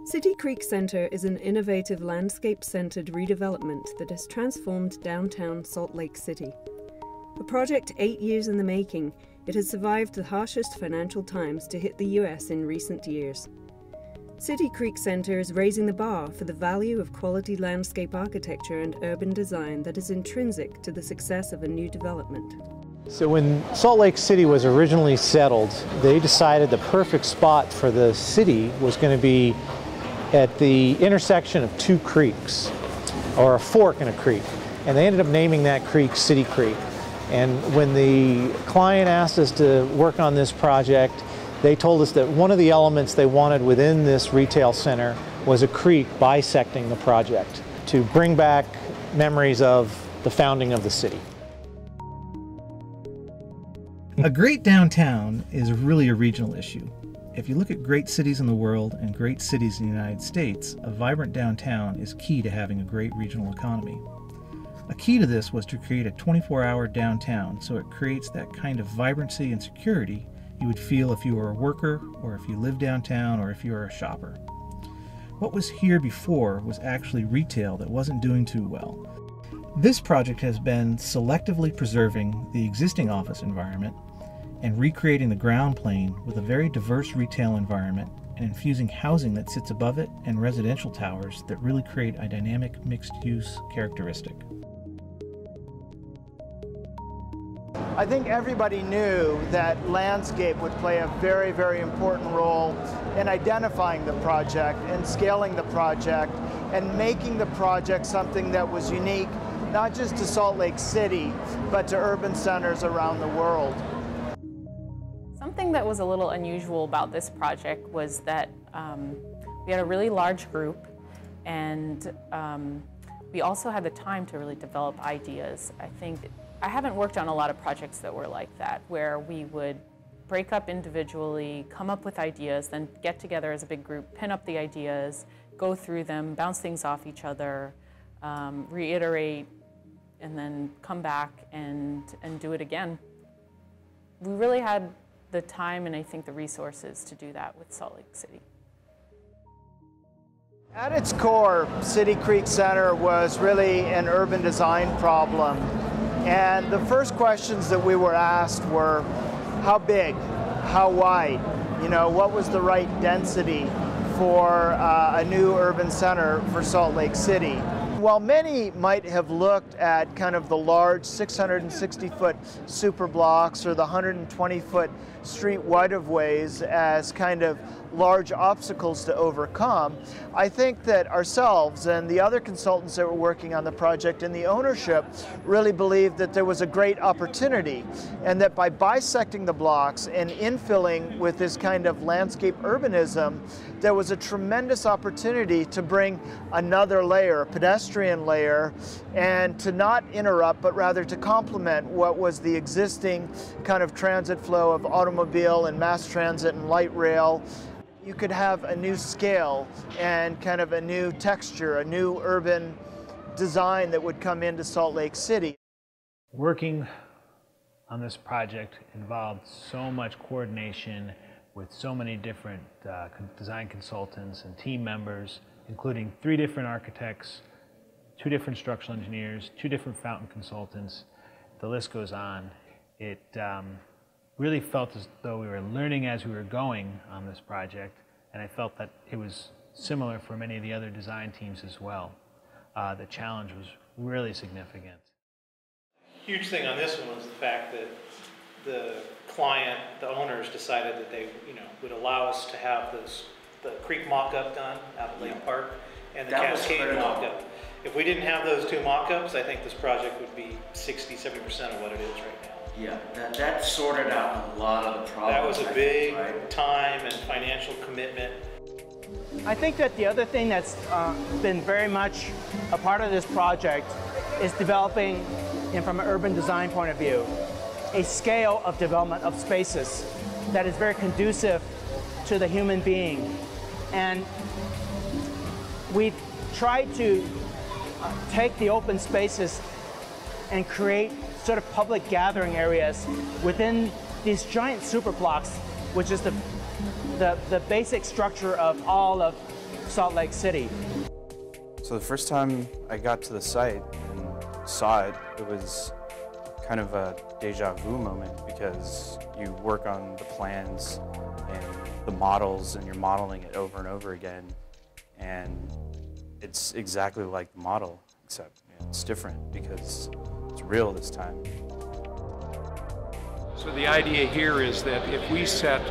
City Creek Center is an innovative landscape-centered redevelopment that has transformed downtown Salt Lake City. A project 8 years in the making, it has survived the harshest financial times to hit the U.S. in recent years. City Creek Center is raising the bar for the value of quality landscape architecture and urban design that is intrinsic to the success of a new development. So when Salt Lake City was originally settled, they decided the perfect spot for the city was going to be at the intersection of two creeks, or a fork in a creek. And they ended up naming that creek City Creek. And when the client asked us to work on this project, they told us that one of the elements they wanted within this retail center was a creek bisecting the project to bring back memories of the founding of the city. A great downtown is really a regional issue. If you look at great cities in the world and great cities in the United States, a vibrant downtown is key to having a great regional economy. A key to this was to create a 24-hour downtown so it creates that kind of vibrancy and security you would feel if you were a worker, or if you lived downtown, or if you were a shopper. What was here before was actually retail that wasn't doing too well. This project has been selectively preserving the existing office environment and recreating the ground plane with a very diverse retail environment and infusing housing that sits above it and residential towers that really create a dynamic mixed-use characteristic. I think everybody knew that landscape would play a very, very important role in identifying the project and scaling the project and making the project something that was unique, not just to Salt Lake City, but to urban centers around the world. Something that was a little unusual about this project was that we had a really large group, and we also had the time to really develop ideas. I haven't worked on a lot of projects that were like that, where we would break up individually, come up with ideas, then get together as a big group, pin up the ideas, go through them, bounce things off each other, reiterate, and then come back and do it again. We really had the time and I think the resources to do that with Salt Lake City. At its core, City Creek Center was really an urban design problem. And the first questions that we were asked were, how big, how wide, what was the right density for a new urban center for Salt Lake City? While many might have looked at kind of the large 660-foot super blocks or the 120-foot street right-of-ways as kind of large obstacles to overcome, I think that ourselves and the other consultants that were working on the project and the ownership really believed that there was a great opportunity, and that by bisecting the blocks and infilling with this kind of landscape urbanism, there was a tremendous opportunity to bring another layer, a pedestrian layer, and to not interrupt, but rather to complement what was the existing kind of transit flow of automobile and mass transit and light rail. You could have a new scale and kind of a new texture, a new urban design that would come into Salt Lake City. Working on this project involved so much coordination with so many different design consultants and team members, including 3 different architects, 2 different structural engineers, 2 different fountain consultants. The list goes on. It really felt as though we were learning as we were going on this project, and I felt that it was similar for many of the other design teams as well. The challenge was really significant. Huge thing on this one was the fact that the client, the owners, decided that they would allow us to have the creek mock-up done out at Lake Park and the Cascade mock-up. If we didn't have those 2 mock-ups, I think this project would be 60–70% of what it is right now. Yeah, that sorted out a lot of the problems. That was a big time and financial commitment. I think that the other thing that's been very much a part of this project is developing, from an urban design point of view, a scale of development of spaces that is very conducive to the human being. And we've tried to take the open spaces and create sort of public gathering areas within these giant super blocks, which is the basic structure of all of Salt Lake City. So the first time I got to the site and saw it, it was kind of a deja vu moment because you work on the plans and the models and you're modeling it over and over again, and it's exactly like the model, except it's different because it's real this time. So the idea here is that if we set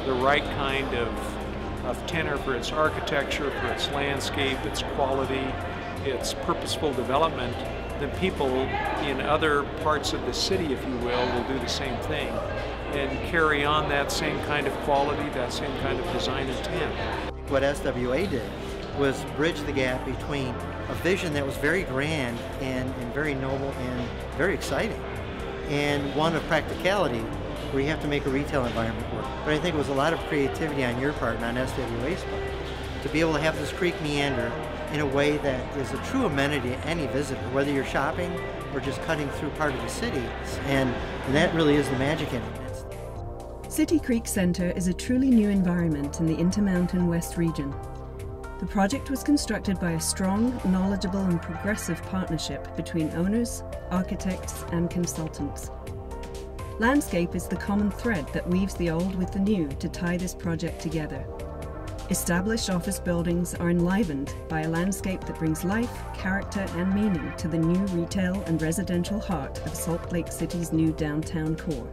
the right kind of tenor for its architecture, for its landscape, its quality, its purposeful development, then people in other parts of the city, if you will do the same thing and carry on that same kind of quality, that same kind of design intent. What SWA did was bridge the gap between a vision that was very grand and very noble and very exciting, and one of practicality where you have to make a retail environment work. But I think it was a lot of creativity on your part and on SWA's part to be able to have this creek meander in a way that is a true amenity to any visitor, whether you're shopping or just cutting through part of the city. And that really is the magic in it. City Creek Centre is a truly new environment in the Intermountain West region. The project was constructed by a strong, knowledgeable and progressive partnership between owners, architects and consultants. Landscape is the common thread that weaves the old with the new to tie this project together. Established office buildings are enlivened by a landscape that brings life, character and meaning to the new retail and residential heart of Salt Lake City's new downtown core.